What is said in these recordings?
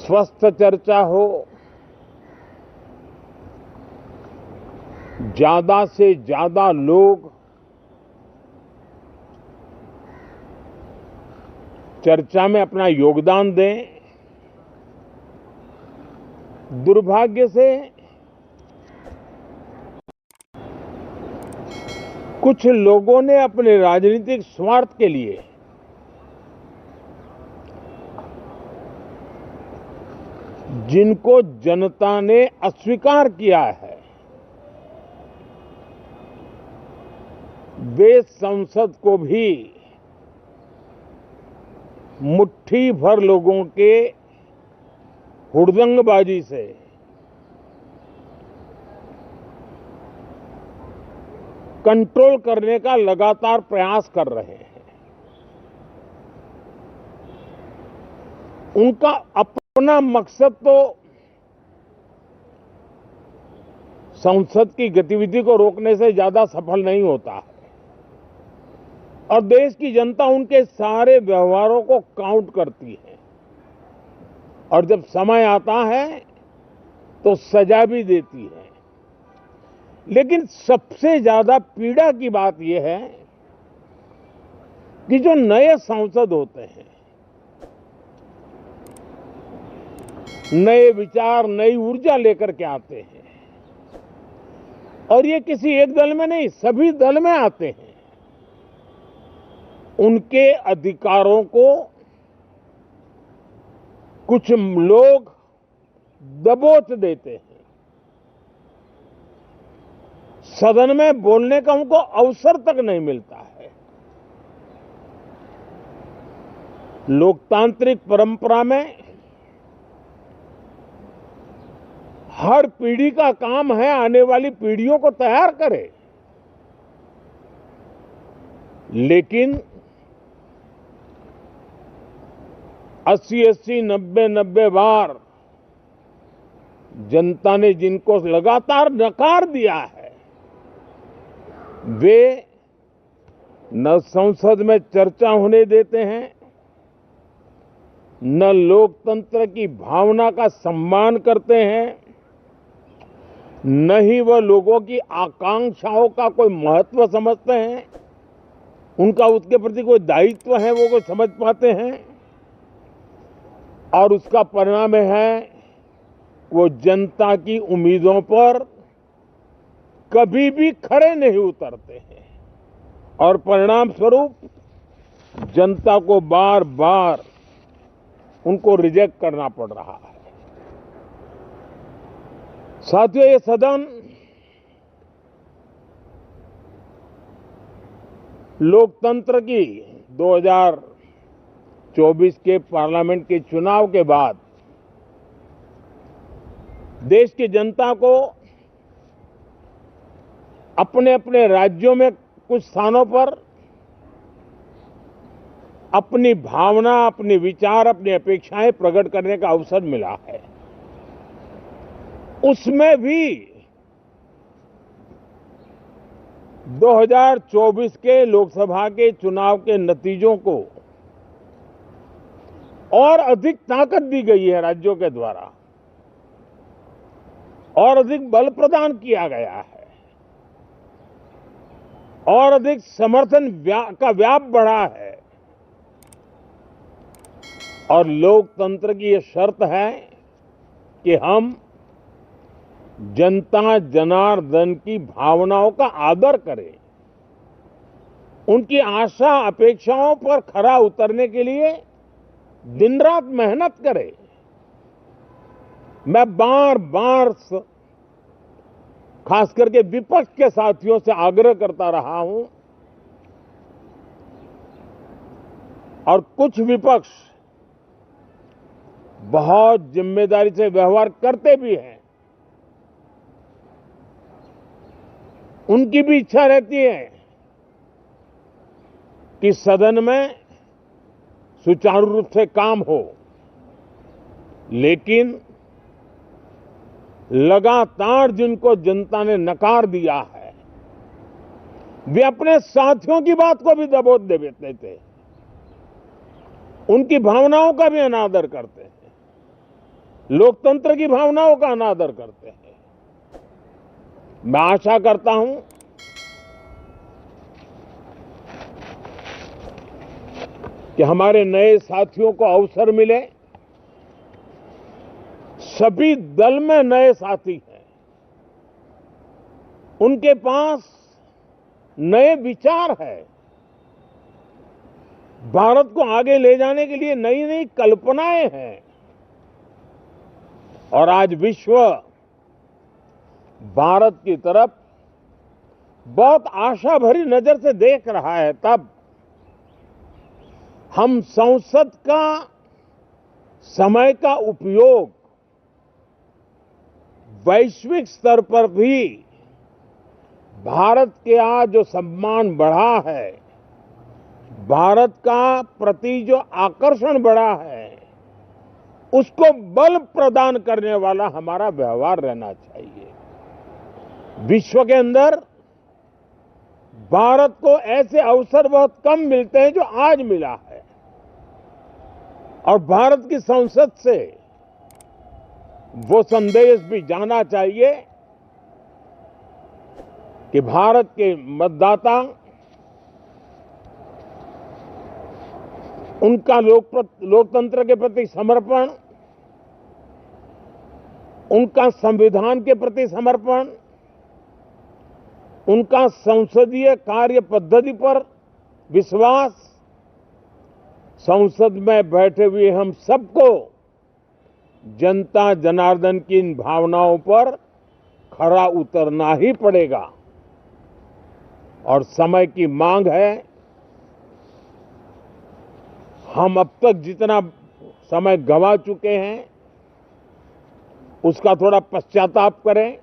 स्वस्थ चर्चा हो, ज्यादा से ज्यादा लोग चर्चा में अपना योगदान दें। दुर्भाग्य से कुछ लोगों ने अपने राजनीतिक स्वार्थ के लिए जिनको जनता ने अस्वीकार किया है, वे संसद को भी मुट्ठी भर लोगों के हुड़दंगबाजी से कंट्रोल करने का लगातार प्रयास कर रहे हैं। उनका अपना मकसद तो संसद की गतिविधि को रोकने से ज्यादा सफल नहीं होता है और देश की जनता उनके सारे व्यवहारों को काउंट करती है और जब समय आता है तो सजा भी देती है। लेकिन सबसे ज्यादा पीड़ा की बात यह है कि जो नए सांसद होते हैं, नए विचार, नई ऊर्जा लेकर के आते हैं और ये किसी एक दल में नहीं, सभी दल में आते हैं, उनके अधिकारों को कुछ लोग दबोच देते हैं। सदन में बोलने का उनको अवसर तक नहीं मिलता है। लोकतांत्रिक परंपरा में हर पीढ़ी का काम है आने वाली पीढ़ियों को तैयार करे, लेकिन 80-80, 90-90 बार जनता ने जिनको लगातार नकार दिया है, वे न संसद में चर्चा होने देते हैं, न लोकतंत्र की भावना का सम्मान करते हैं, न ही वह लोगों की आकांक्षाओं का कोई महत्व समझते हैं, उनका उसके प्रति कोई दायित्व है वो कोई समझ पाते हैं। और उसका परिणाम है वो जनता की उम्मीदों पर कभी भी खरे नहीं उतरते हैं और परिणाम स्वरूप जनता को बार बार उनको रिजेक्ट करना पड़ रहा है। साथियों, ये सदन लोकतंत्र की 2024 के पार्लियामेंट के चुनाव के बाद देश की जनता को अपने अपने राज्यों में कुछ स्थानों पर अपनी भावना, अपने विचार, अपनी अपेक्षाएं प्रकट करने का अवसर मिला है। उसमें भी 2024 के लोकसभा के चुनाव के नतीजों को और अधिक ताकत दी गई है राज्यों के द्वारा और अधिक बल प्रदान किया गया है और अधिक समर्थन का व्याप बढ़ा है और लोकतंत्र की यह शर्त है कि हम जनता जनार्दन की भावनाओं का आदर करें, उनकी आशा अपेक्षाओं पर खरा उतरने के लिए दिन रात मेहनत करें। मैं बार बार खास करके विपक्ष के साथियों से आग्रह करता रहा हूं और कुछ विपक्ष बहुत जिम्मेदारी से व्यवहार करते भी हैं। उनकी भी इच्छा रहती है कि सदन में सुचारू रूप से काम हो, लेकिन लगातार जिनको जनता ने नकार दिया है, वे अपने साथियों की बात को भी दबोच देते थे, उनकी भावनाओं का भी अनादर करते हैं। लोकतंत्र की भावनाओं का अनादर करते हैं। मैं आशा करता हूं कि हमारे नए साथियों को अवसर मिले। सभी दल में नए साथी हैं, उनके पास नए विचार है, भारत को आगे ले जाने के लिए नई नई कल्पनाएं हैं। और आज विश्व भारत की तरफ बहुत आशा भरी नजर से देख रहा है। तब हम संसद का समय का उपयोग वैश्विक स्तर पर भी भारत के आज जो सम्मान बढ़ा है, भारत का प्रति जो आकर्षण बढ़ा है, उसको बल प्रदान करने वाला हमारा व्यवहार रहना चाहिए। विश्व के अंदर भारत को ऐसे अवसर बहुत कम मिलते हैं जो आज मिला है। और भारत की संसद से वो संदेश भी जाना चाहिए कि भारत के मतदाता उनका लोकतंत्र के प्रति समर्पण, उनका संविधान के प्रति समर्पण, उनका संसदीय कार्य पद्धति पर विश्वास, संसद में बैठे हुए हम सबको जनता जनार्दन की इन भावनाओं पर खरा उतरना ही पड़ेगा। और समय की मांग है, हम अब तक जितना समय गंवा चुके हैं उसका थोड़ा पश्चाताप करें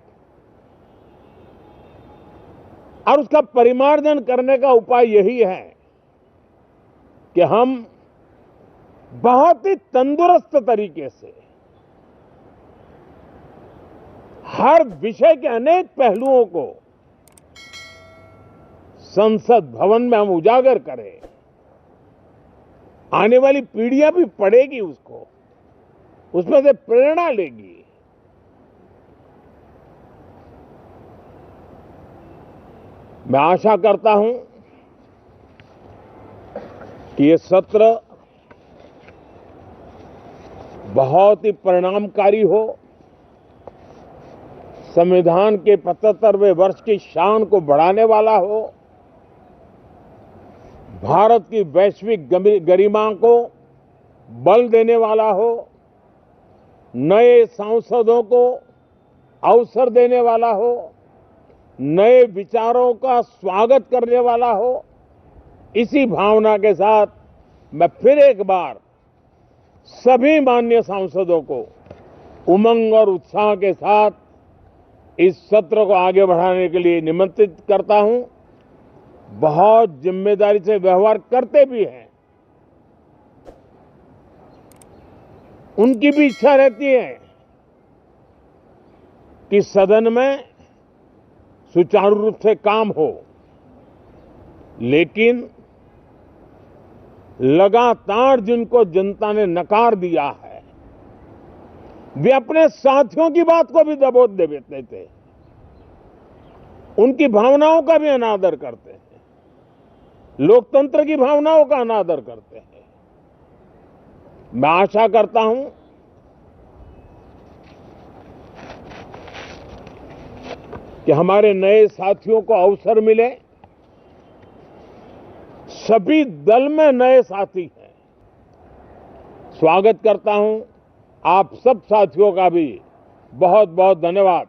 और उसका परिमार्जन करने का उपाय यही है कि हम बहुत ही तंदुरुस्त तरीके से हर विषय के अनेक पहलुओं को संसद भवन में हम उजागर करें। आने वाली पीढ़ियां भी पढ़ेगी उसको, उसमें से प्रेरणा लेगी। मैं आशा करता हूं कि ये सत्र बहुत ही परिणामकारी हो, संविधान के 75वें वर्ष की शान को बढ़ाने वाला हो, भारत की वैश्विक गरिमा को बल देने वाला हो, नए सांसदों को अवसर देने वाला हो, नए विचारों का स्वागत करने वाला हो। इसी भावना के साथ मैं फिर एक बार सभी माननीय सांसदों को उमंग और उत्साह के साथ इस सत्र को आगे बढ़ाने के लिए निमंत्रित करता हूं। बहुत जिम्मेदारी से व्यवहार करते भी हैं। उनकी भी इच्छा रहती है कि सदन में सुचारू रूप से काम हो, लेकिन लगातार जिनको जनता ने नकार दिया है, वे अपने साथियों की बात को भी दबोच देते थे, उनकी भावनाओं का भी अनादर करते हैं, लोकतंत्र की भावनाओं का अनादर करते हैं। मैं आशा करता हूं कि हमारे नए साथियों को अवसर मिले। सभी दल में नए साथी हैं। स्वागत करता हूं। आप सब साथियों का भी बहुत बहुत धन्यवाद।